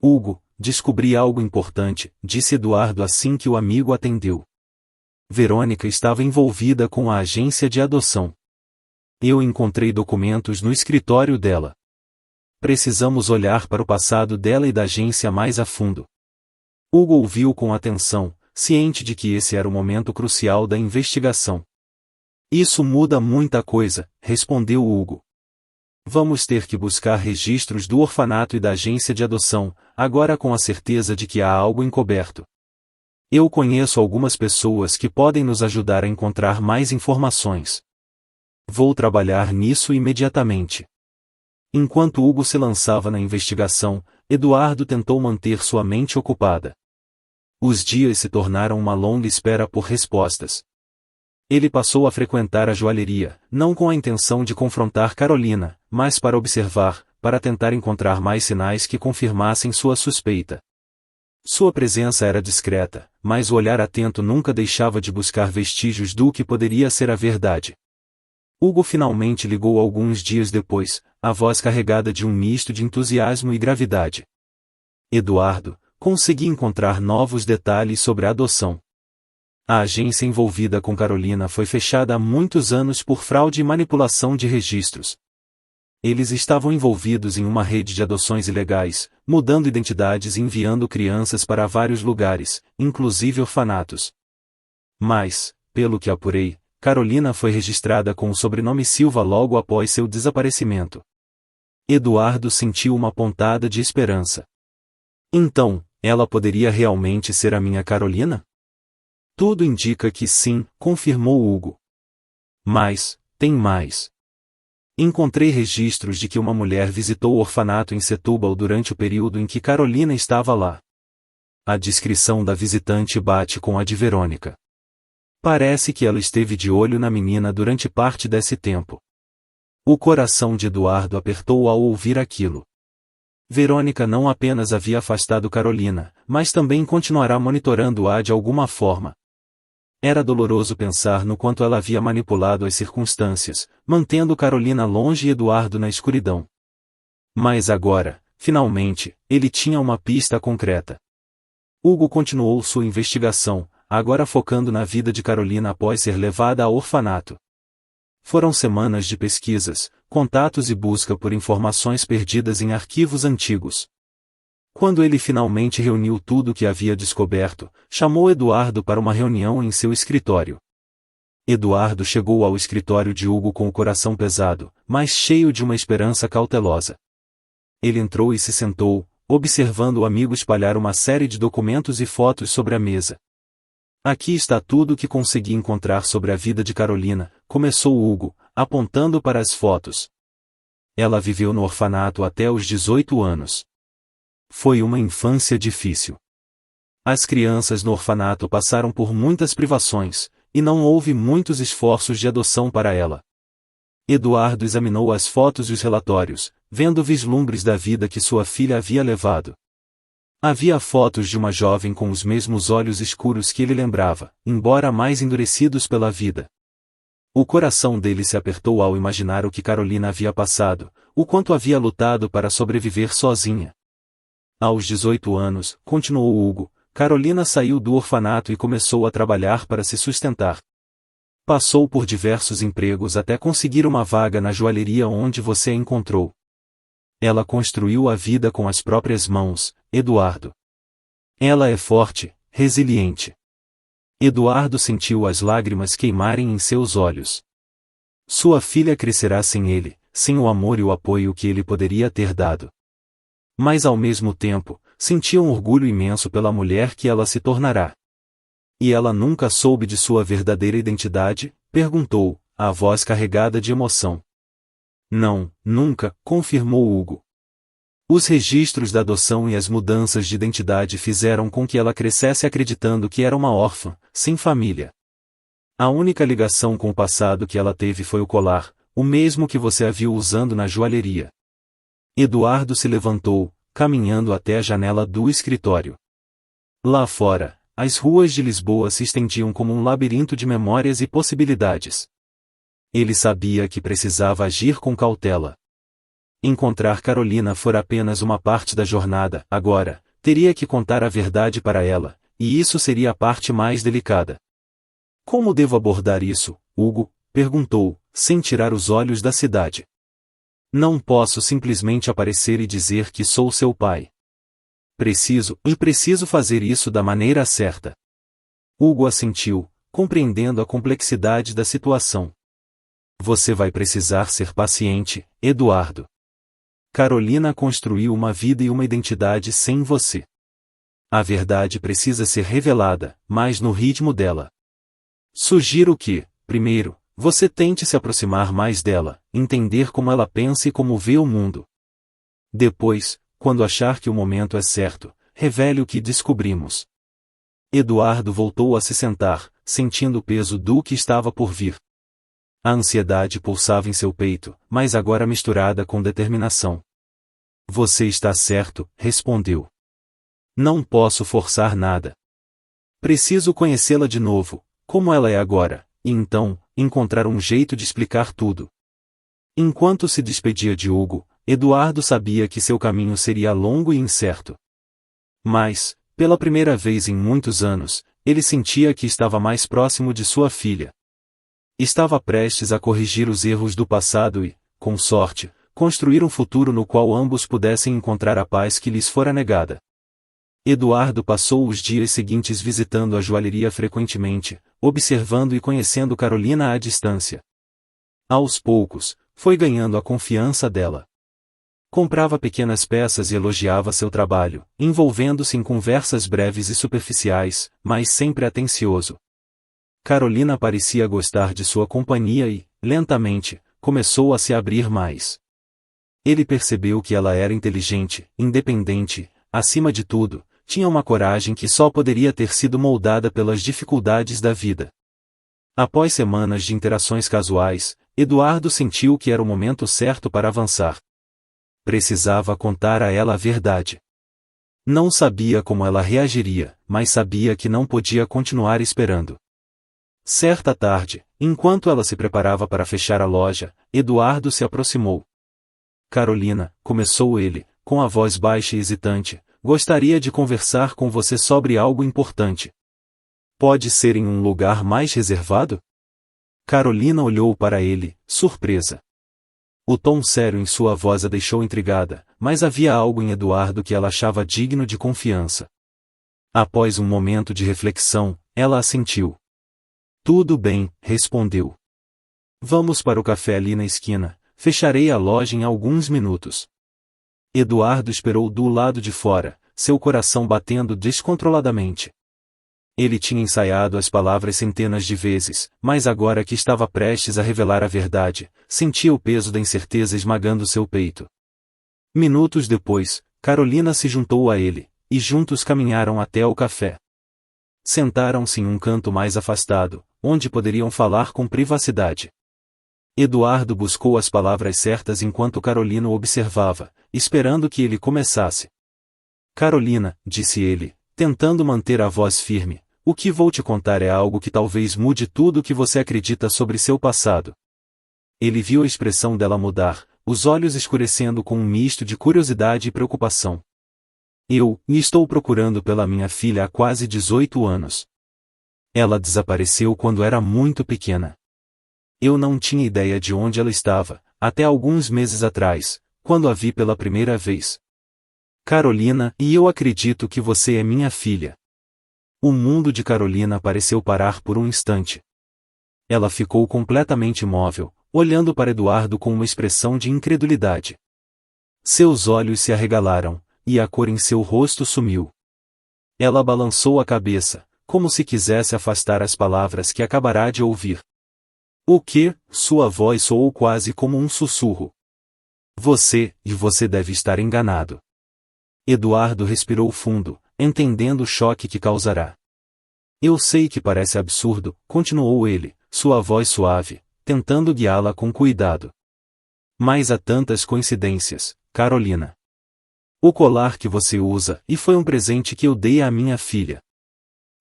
Hugo, descobri algo importante, disse Eduardo assim que o amigo atendeu. Verônica estava envolvida com a agência de adoção. Eu encontrei documentos no escritório dela. Precisamos olhar para o passado dela e da agência mais a fundo. Hugo ouviu com atenção, ciente de que esse era o momento crucial da investigação. Isso muda muita coisa, respondeu Hugo. Vamos ter que buscar registros do orfanato e da agência de adoção, agora com a certeza de que há algo encoberto. Eu conheço algumas pessoas que podem nos ajudar a encontrar mais informações. Vou trabalhar nisso imediatamente. Enquanto Hugo se lançava na investigação, Eduardo tentou manter sua mente ocupada. Os dias se tornaram uma longa espera por respostas. Ele passou a frequentar a joalheria, não com a intenção de confrontar Carolina, mas para observar, para tentar encontrar mais sinais que confirmassem sua suspeita. Sua presença era discreta, mas o olhar atento nunca deixava de buscar vestígios do que poderia ser a verdade. Hugo finalmente ligou alguns dias depois, a voz carregada de um misto de entusiasmo e gravidade. Eduardo, consegui encontrar novos detalhes sobre a adoção. A agência envolvida com Carolina foi fechada há muitos anos por fraude e manipulação de registros. Eles estavam envolvidos em uma rede de adoções ilegais, mudando identidades e enviando crianças para vários lugares, inclusive orfanatos. Mas, pelo que apurei, Carolina foi registrada com o sobrenome Silva logo após seu desaparecimento. Eduardo sentiu uma pontada de esperança. Então, ela poderia realmente ser a minha Carolina? Tudo indica que sim, confirmou Hugo. Mas, tem mais. Encontrei registros de que uma mulher visitou o orfanato em Setúbal durante o período em que Carolina estava lá. A descrição da visitante bate com a de Verônica. Parece que ela esteve de olho na menina durante parte desse tempo. O coração de Eduardo apertou ao ouvir aquilo. Verônica não apenas havia afastado Carolina, mas também continuará monitorando-a de alguma forma. Era doloroso pensar no quanto ela havia manipulado as circunstâncias, mantendo Carolina longe e Eduardo na escuridão. Mas agora, finalmente, ele tinha uma pista concreta. Hugo continuou sua investigação, agora focando na vida de Carolina após ser levada ao orfanato. Foram semanas de pesquisas, contatos e busca por informações perdidas em arquivos antigos. Quando ele finalmente reuniu tudo o que havia descoberto, chamou Eduardo para uma reunião em seu escritório. Eduardo chegou ao escritório de Hugo com o coração pesado, mas cheio de uma esperança cautelosa. Ele entrou e se sentou, observando o amigo espalhar uma série de documentos e fotos sobre a mesa. Aqui está tudo o que consegui encontrar sobre a vida de Carolina, começou Hugo, apontando para as fotos. Ela viveu no orfanato até os 18 anos. Foi uma infância difícil. As crianças no orfanato passaram por muitas privações, e não houve muitos esforços de adoção para ela. Eduardo examinou as fotos e os relatórios, vendo vislumbres da vida que sua filha havia levado. Havia fotos de uma jovem com os mesmos olhos escuros que ele lembrava, embora mais endurecidos pela vida. O coração dele se apertou ao imaginar o que Carolina havia passado, o quanto havia lutado para sobreviver sozinha. Aos 18 anos, continuou Hugo, Carolina saiu do orfanato e começou a trabalhar para se sustentar. Passou por diversos empregos até conseguir uma vaga na joalheria onde você a encontrou. Ela construiu a vida com as próprias mãos, Eduardo. Ela é forte, resiliente. Eduardo sentiu as lágrimas queimarem em seus olhos. Sua filha crescerá sem ele, sem o amor e o apoio que ele poderia ter dado. Mas ao mesmo tempo, sentia um orgulho imenso pela mulher que ela se tornará. E ela nunca soube de sua verdadeira identidade? Perguntou, a voz carregada de emoção. Não, nunca, confirmou Hugo. Os registros da adoção e as mudanças de identidade fizeram com que ela crescesse acreditando que era uma órfã, sem família. A única ligação com o passado que ela teve foi o colar, o mesmo que você a viu usando na joalheria. Eduardo se levantou, caminhando até a janela do escritório. Lá fora, as ruas de Lisboa se estendiam como um labirinto de memórias e possibilidades. Ele sabia que precisava agir com cautela. Encontrar Carolina fora apenas uma parte da jornada, agora, teria que contar a verdade para ela, e isso seria a parte mais delicada. Como devo abordar isso, Hugo? Perguntou, sem tirar os olhos da cidade. Não posso simplesmente aparecer e dizer que sou seu pai. Preciso fazer isso da maneira certa. Hugo assentiu, compreendendo a complexidade da situação. Você vai precisar ser paciente, Eduardo. Carolina construiu uma vida e uma identidade sem você. A verdade precisa ser revelada, mas no ritmo dela. Sugiro que, primeiro, você tente se aproximar mais dela, entender como ela pensa e como vê o mundo. Depois, quando achar que o momento é certo, revele o que descobrimos. Eduardo voltou a se sentar, sentindo o peso do que estava por vir. A ansiedade pulsava em seu peito, mas agora misturada com determinação. Você está certo, respondeu. Não posso forçar nada. Preciso conhecê-la de novo, como ela é agora, e então, encontrar um jeito de explicar tudo. Enquanto se despedia de Hugo, Eduardo sabia que seu caminho seria longo e incerto. Mas, pela primeira vez em muitos anos, ele sentia que estava mais próximo de sua filha. Estava prestes a corrigir os erros do passado e, com sorte, construir um futuro no qual ambos pudessem encontrar a paz que lhes fora negada. Eduardo passou os dias seguintes visitando a joalheria frequentemente, observando e conhecendo Carolina à distância. Aos poucos, foi ganhando a confiança dela. Comprava pequenas peças e elogiava seu trabalho, envolvendo-se em conversas breves e superficiais, mas sempre atencioso. Carolina parecia gostar de sua companhia e, lentamente, começou a se abrir mais. Ele percebeu que ela era inteligente, independente, acima de tudo, tinha uma coragem que só poderia ter sido moldada pelas dificuldades da vida. Após semanas de interações casuais, Eduardo sentiu que era o momento certo para avançar. Precisava contar a ela a verdade. Não sabia como ela reagiria, mas sabia que não podia continuar esperando. Certa tarde, enquanto ela se preparava para fechar a loja, Eduardo se aproximou. Carolina, começou ele, com a voz baixa e hesitante, gostaria de conversar com você sobre algo importante. Pode ser em um lugar mais reservado? Carolina olhou para ele, surpresa. O tom sério em sua voz a deixou intrigada, mas havia algo em Eduardo que ela achava digno de confiança. Após um momento de reflexão, ela assentiu. Tudo bem, respondeu. Vamos para o café ali na esquina, fecharei a loja em alguns minutos. Eduardo esperou do lado de fora, seu coração batendo descontroladamente. Ele tinha ensaiado as palavras centenas de vezes, mas agora que estava prestes a revelar a verdade, sentia o peso da incerteza esmagando seu peito. Minutos depois, Carolina se juntou a ele, e juntos caminharam até o café. Sentaram-se em um canto mais afastado, onde poderiam falar com privacidade. Eduardo buscou as palavras certas enquanto Carolina o observava, esperando que ele começasse. Carolina, disse ele, tentando manter a voz firme, o que vou te contar é algo que talvez mude tudo o que você acredita sobre seu passado. Ele viu a expressão dela mudar, os olhos escurecendo com um misto de curiosidade e preocupação. Eu estou procurando pela minha filha há quase 18 anos. Ela desapareceu quando era muito pequena. Eu não tinha ideia de onde ela estava, até alguns meses atrás, quando a vi pela primeira vez. Carolina, e eu acredito que você é minha filha. O mundo de Carolina pareceu parar por um instante. Ela ficou completamente imóvel, olhando para Eduardo com uma expressão de incredulidade. Seus olhos se arregalaram, e a cor em seu rosto sumiu. Ela balançou a cabeça, como se quisesse afastar as palavras que acabará de ouvir. O que? Sua voz soou quase como um sussurro. Você deve estar enganado. Eduardo respirou fundo, entendendo o choque que causará. Eu sei que parece absurdo, continuou ele, sua voz suave, tentando guiá-la com cuidado. Mas há tantas coincidências, Carolina. O colar que você usa e foi um presente que eu dei à minha filha.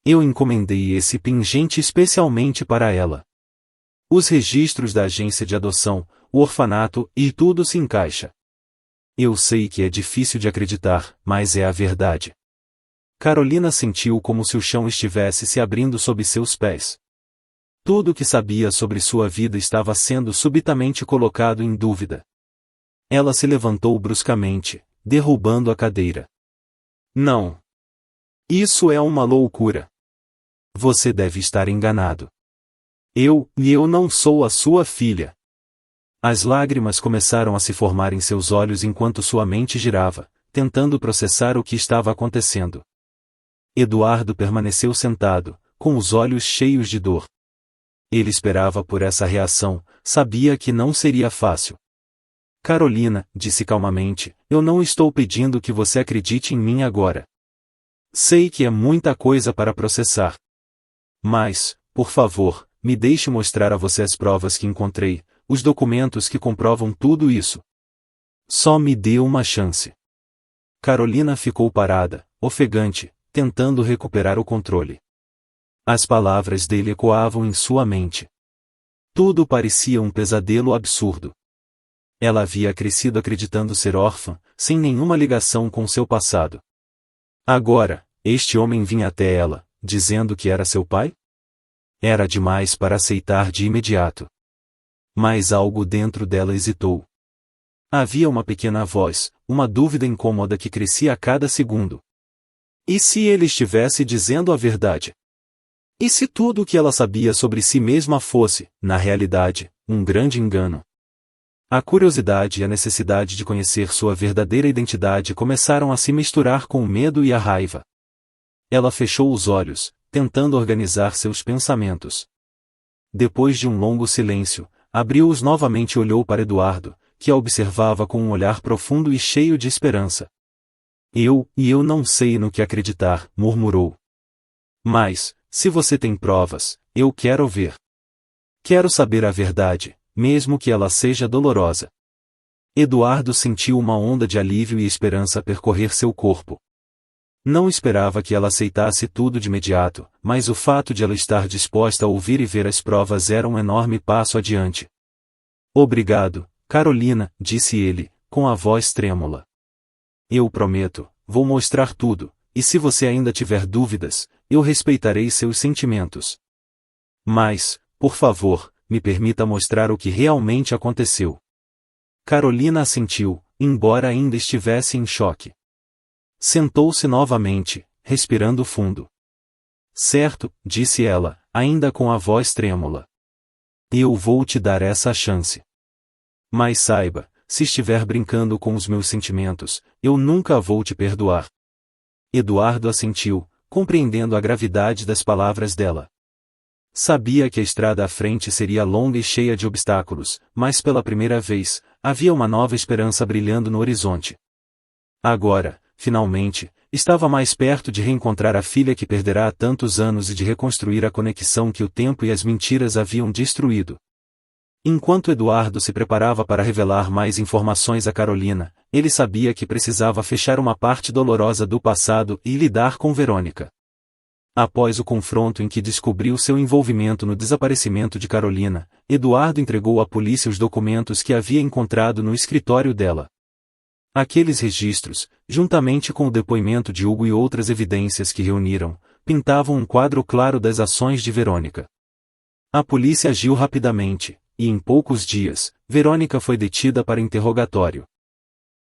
Eu encomendei esse pingente especialmente para ela. Os registros da agência de adoção, o orfanato e tudo se encaixa. Eu sei que é difícil de acreditar, mas é a verdade. Carolina sentiu como se o chão estivesse se abrindo sob seus pés. Tudo o que sabia sobre sua vida estava sendo subitamente colocado em dúvida. Ela se levantou bruscamente, derrubando a cadeira. Não. Isso é uma loucura. Você deve estar enganado. Eu não sou a sua filha. As lágrimas começaram a se formar em seus olhos enquanto sua mente girava, tentando processar o que estava acontecendo. Eduardo permaneceu sentado, com os olhos cheios de dor. Ele esperava por essa reação, sabia que não seria fácil. Carolina, disse calmamente, eu não estou pedindo que você acredite em mim agora. Sei que é muita coisa para processar. Mas, por favor, me deixe mostrar a você as provas que encontrei, os documentos que comprovam tudo isso. Só me dê uma chance. Carolina ficou parada, ofegante, tentando recuperar o controle. As palavras dele ecoavam em sua mente. Tudo parecia um pesadelo absurdo. Ela havia crescido acreditando ser órfã, sem nenhuma ligação com seu passado. Agora, este homem vinha até ela, dizendo que era seu pai? Era demais para aceitar de imediato. Mas algo dentro dela hesitou. Havia uma pequena voz, uma dúvida incômoda que crescia a cada segundo. E se ele estivesse dizendo a verdade? E se tudo o que ela sabia sobre si mesma fosse, na realidade, um grande engano? A curiosidade e a necessidade de conhecer sua verdadeira identidade começaram a se misturar com o medo e a raiva. Ela fechou os olhos, tentando organizar seus pensamentos. Depois de um longo silêncio, abriu-os novamente e olhou para Eduardo, que a observava com um olhar profundo e cheio de esperança. Eu não sei no que acreditar, murmurou. Mas, se você tem provas, eu quero ver. Quero saber a verdade, mesmo que ela seja dolorosa. Eduardo sentiu uma onda de alívio e esperança percorrer seu corpo. Não esperava que ela aceitasse tudo de imediato, mas o fato de ela estar disposta a ouvir e ver as provas era um enorme passo adiante. Obrigado, Carolina, disse ele, com a voz trêmula. Eu prometo, vou mostrar tudo, e se você ainda tiver dúvidas, eu respeitarei seus sentimentos. Mas, por favor, me permita mostrar o que realmente aconteceu. Carolina assentiu, embora ainda estivesse em choque. Sentou-se novamente, respirando fundo. Certo, disse ela, ainda com a voz trêmula. Eu vou te dar essa chance. Mas saiba, se estiver brincando com os meus sentimentos, eu nunca vou te perdoar. Eduardo assentiu, compreendendo a gravidade das palavras dela. Sabia que a estrada à frente seria longa e cheia de obstáculos, mas pela primeira vez, havia uma nova esperança brilhando no horizonte. Agora, finalmente, estava mais perto de reencontrar a filha que perdera há tantos anos e de reconstruir a conexão que o tempo e as mentiras haviam destruído. Enquanto Eduardo se preparava para revelar mais informações a Carolina, ele sabia que precisava fechar uma parte dolorosa do passado e lidar com Verônica. Após o confronto em que descobriu seu envolvimento no desaparecimento de Carolina, Eduardo entregou à polícia os documentos que havia encontrado no escritório dela. Aqueles registros, juntamente com o depoimento de Hugo e outras evidências que reuniram, pintavam um quadro claro das ações de Verônica. A polícia agiu rapidamente, e em poucos dias, Verônica foi detida para interrogatório.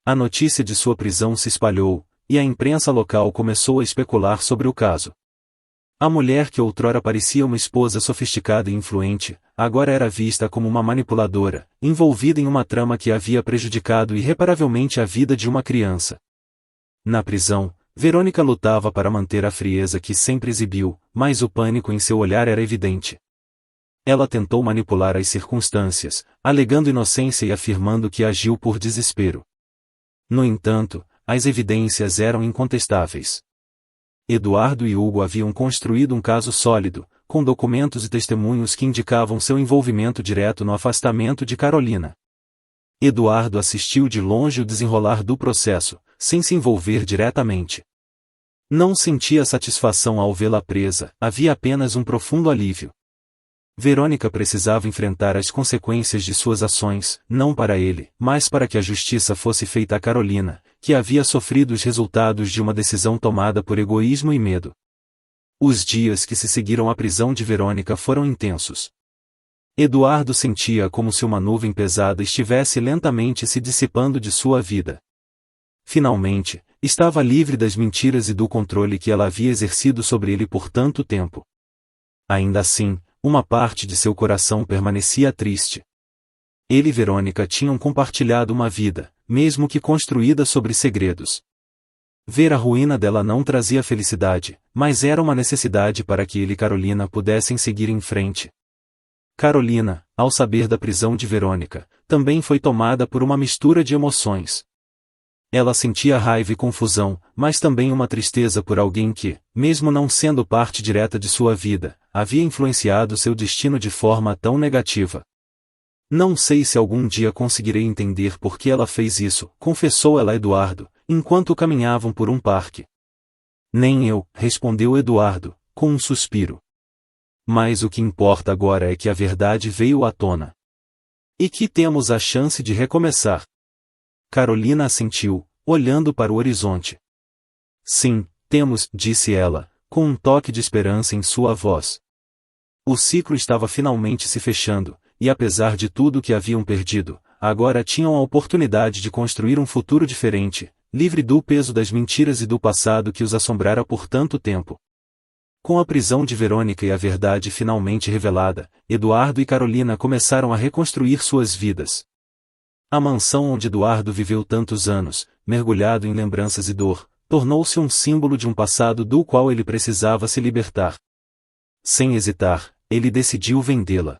A notícia de sua prisão se espalhou, e a imprensa local começou a especular sobre o caso. A mulher que outrora parecia uma esposa sofisticada e influente, agora era vista como uma manipuladora, envolvida em uma trama que havia prejudicado irreparavelmente a vida de uma criança. Na prisão, Verônica lutava para manter a frieza que sempre exibiu, mas o pânico em seu olhar era evidente. Ela tentou manipular as circunstâncias, alegando inocência e afirmando que agiu por desespero. No entanto, as evidências eram incontestáveis. Eduardo e Hugo haviam construído um caso sólido, com documentos e testemunhos que indicavam seu envolvimento direto no afastamento de Carolina. Eduardo assistiu de longe o desenrolar do processo, sem se envolver diretamente. Não sentia satisfação ao vê-la presa, havia apenas um profundo alívio. Verônica precisava enfrentar as consequências de suas ações, não para ele, mas para que a justiça fosse feita a Carolina, que havia sofrido os resultados de uma decisão tomada por egoísmo e medo. Os dias que se seguiram à prisão de Verônica foram intensos. Eduardo sentia como se uma nuvem pesada estivesse lentamente se dissipando de sua vida. Finalmente, estava livre das mentiras e do controle que ela havia exercido sobre ele por tanto tempo. Ainda assim, uma parte de seu coração permanecia triste. Ele e Verônica tinham compartilhado uma vida, mesmo que construída sobre segredos. Ver a ruína dela não trazia felicidade, mas era uma necessidade para que ele e Carolina pudessem seguir em frente. Carolina, ao saber da prisão de Verônica, também foi tomada por uma mistura de emoções. Ela sentia raiva e confusão, mas também uma tristeza por alguém que, mesmo não sendo parte direta de sua vida, havia influenciado seu destino de forma tão negativa. Não sei se algum dia conseguirei entender por que ela fez isso, confessou ela a Eduardo, enquanto caminhavam por um parque. Nem eu, respondeu Eduardo, com um suspiro. Mas o que importa agora é que a verdade veio à tona. E que temos a chance de recomeçar. Carolina assentiu, olhando para o horizonte. Sim, temos, disse ela, com um toque de esperança em sua voz. O ciclo estava finalmente se fechando, e apesar de tudo que haviam perdido, agora tinham a oportunidade de construir um futuro diferente, livre do peso das mentiras e do passado que os assombrara por tanto tempo. Com a prisão de Verônica e a verdade finalmente revelada, Eduardo e Carolina começaram a reconstruir suas vidas. A mansão onde Eduardo viveu tantos anos, mergulhado em lembranças e dor, tornou-se um símbolo de um passado do qual ele precisava se libertar. Sem hesitar, ele decidiu vendê-la.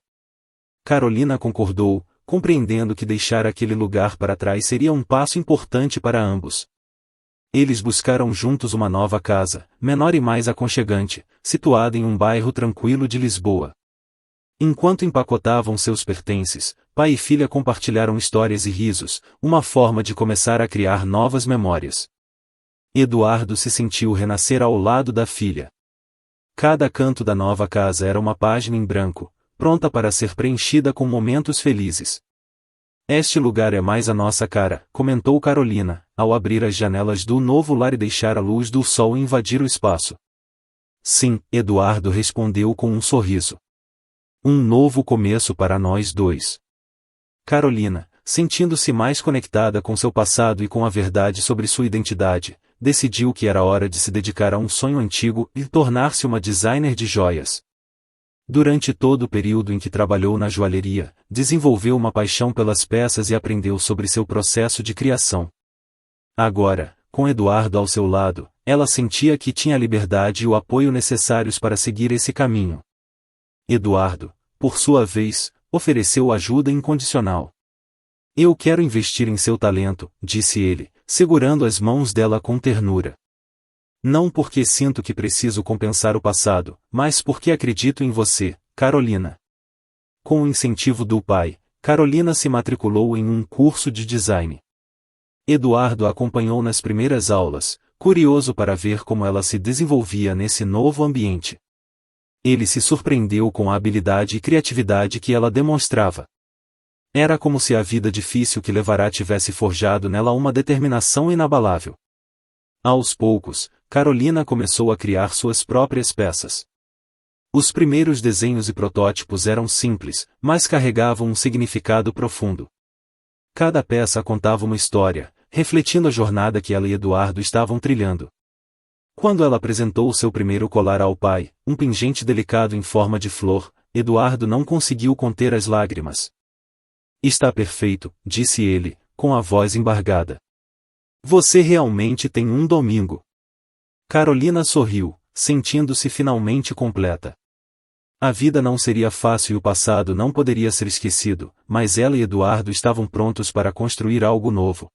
Carolina concordou, compreendendo que deixar aquele lugar para trás seria um passo importante para ambos. Eles buscaram juntos uma nova casa, menor e mais aconchegante, situada em um bairro tranquilo de Lisboa. Enquanto empacotavam seus pertences, pai e filha compartilharam histórias e risos, uma forma de começar a criar novas memórias. Eduardo se sentiu renascer ao lado da filha. Cada canto da nova casa era uma página em branco, pronta para ser preenchida com momentos felizes. Este lugar é mais a nossa cara, comentou Carolina, ao abrir as janelas do novo lar e deixar a luz do sol invadir o espaço. Sim, Eduardo respondeu com um sorriso. Um novo começo para nós dois. Carolina, sentindo-se mais conectada com seu passado e com a verdade sobre sua identidade, decidiu que era hora de se dedicar a um sonho antigo e tornar-se uma designer de joias. Durante todo o período em que trabalhou na joalheria, desenvolveu uma paixão pelas peças e aprendeu sobre seu processo de criação. Agora, com Eduardo ao seu lado, ela sentia que tinha a liberdade e o apoio necessários para seguir esse caminho. Eduardo, por sua vez, ofereceu ajuda incondicional. Eu quero investir em seu talento, disse ele, segurando as mãos dela com ternura. Não porque sinto que preciso compensar o passado, mas porque acredito em você, Carolina. Com o incentivo do pai, Carolina se matriculou em um curso de design. Eduardo a acompanhou nas primeiras aulas, curioso para ver como ela se desenvolvia nesse novo ambiente. Ele se surpreendeu com a habilidade e criatividade que ela demonstrava. Era como se a vida difícil que levará tivesse forjado nela uma determinação inabalável. Aos poucos, Carolina começou a criar suas próprias peças. Os primeiros desenhos e protótipos eram simples, mas carregavam um significado profundo. Cada peça contava uma história, refletindo a jornada que ela e Eduardo estavam trilhando. Quando ela apresentou seu primeiro colar ao pai, um pingente delicado em forma de flor, Eduardo não conseguiu conter as lágrimas. Está perfeito, disse ele, com a voz embargada. Você realmente tem um domingo. Carolina sorriu, sentindo-se finalmente completa. A vida não seria fácil e o passado não poderia ser esquecido, mas ela e Eduardo estavam prontos para construir algo novo.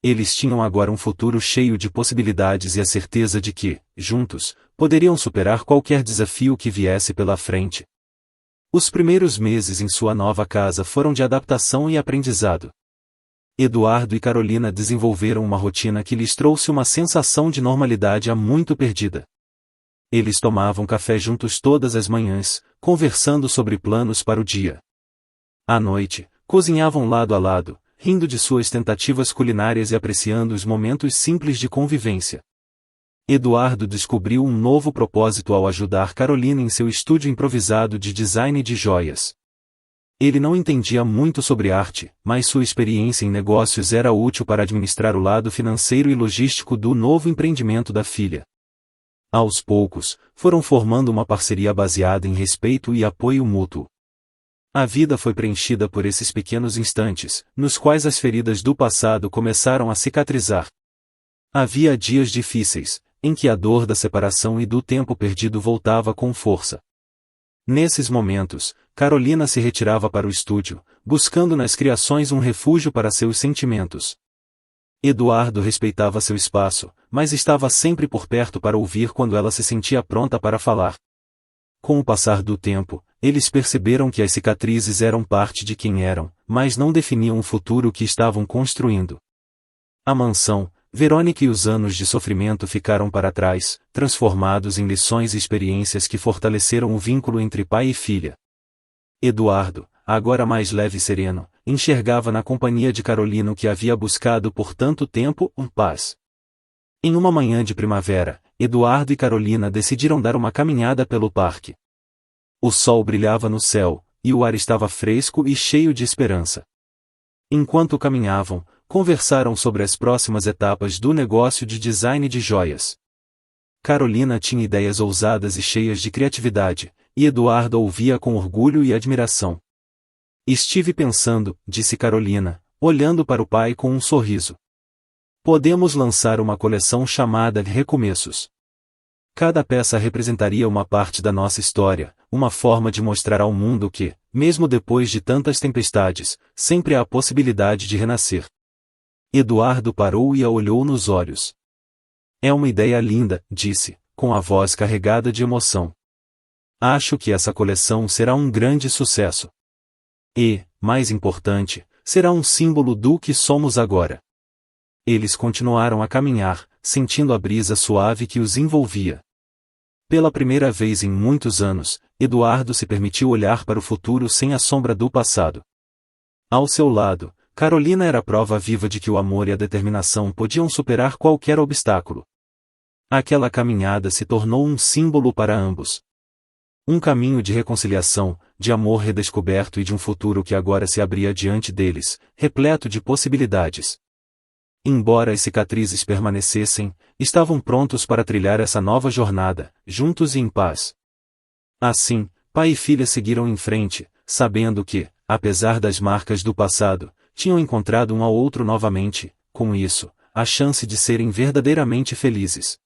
Eles tinham agora um futuro cheio de possibilidades e a certeza de que, juntos, poderiam superar qualquer desafio que viesse pela frente. Os primeiros meses em sua nova casa foram de adaptação e aprendizado. Eduardo e Carolina desenvolveram uma rotina que lhes trouxe uma sensação de normalidade há muito perdida. Eles tomavam café juntos todas as manhãs, conversando sobre planos para o dia. À noite, cozinhavam lado a lado, rindo de suas tentativas culinárias e apreciando os momentos simples de convivência. Eduardo descobriu um novo propósito ao ajudar Carolina em seu estúdio improvisado de design de joias. Ele não entendia muito sobre arte, mas sua experiência em negócios era útil para administrar o lado financeiro e logístico do novo empreendimento da filha. Aos poucos, foram formando uma parceria baseada em respeito e apoio mútuo. A vida foi preenchida por esses pequenos instantes, nos quais as feridas do passado começaram a cicatrizar. Havia dias difíceis, em que a dor da separação e do tempo perdido voltava com força. Nesses momentos, Carolina se retirava para o estúdio, buscando nas criações um refúgio para seus sentimentos. Eduardo respeitava seu espaço, mas estava sempre por perto para ouvir quando ela se sentia pronta para falar. Com o passar do tempo, eles perceberam que as cicatrizes eram parte de quem eram, mas não definiam o futuro que estavam construindo. A mansão, Verônica e os anos de sofrimento ficaram para trás, transformados em lições e experiências que fortaleceram o vínculo entre pai e filha. Eduardo, agora mais leve e sereno, enxergava na companhia de Carolina o que havia buscado por tanto tempo, paz. Em uma manhã de primavera, Eduardo e Carolina decidiram dar uma caminhada pelo parque. O sol brilhava no céu, e o ar estava fresco e cheio de esperança. Enquanto caminhavam, conversaram sobre as próximas etapas do negócio de design de joias. Carolina tinha ideias ousadas e cheias de criatividade, e Eduardo ouvia com orgulho e admiração. Estive pensando, disse Carolina, olhando para o pai com um sorriso. Podemos lançar uma coleção chamada Recomeços. Cada peça representaria uma parte da nossa história, uma forma de mostrar ao mundo que, mesmo depois de tantas tempestades, sempre há a possibilidade de renascer. Eduardo parou e a olhou nos olhos. É uma ideia linda, disse, com a voz carregada de emoção. Acho que essa coleção será um grande sucesso. E, mais importante, será um símbolo do que somos agora. Eles continuaram a caminhar, sentindo a brisa suave que os envolvia. Pela primeira vez em muitos anos, Eduardo se permitiu olhar para o futuro sem a sombra do passado. Ao seu lado, Carolina era a prova viva de que o amor e a determinação podiam superar qualquer obstáculo. Aquela caminhada se tornou um símbolo para ambos. Um caminho de reconciliação, de amor redescoberto e de um futuro que agora se abria diante deles, repleto de possibilidades. Embora as cicatrizes permanecessem, estavam prontos para trilhar essa nova jornada, juntos e em paz. Assim, pai e filha seguiram em frente, sabendo que, apesar das marcas do passado, tinham encontrado um ao outro novamente, com isso, a chance de serem verdadeiramente felizes.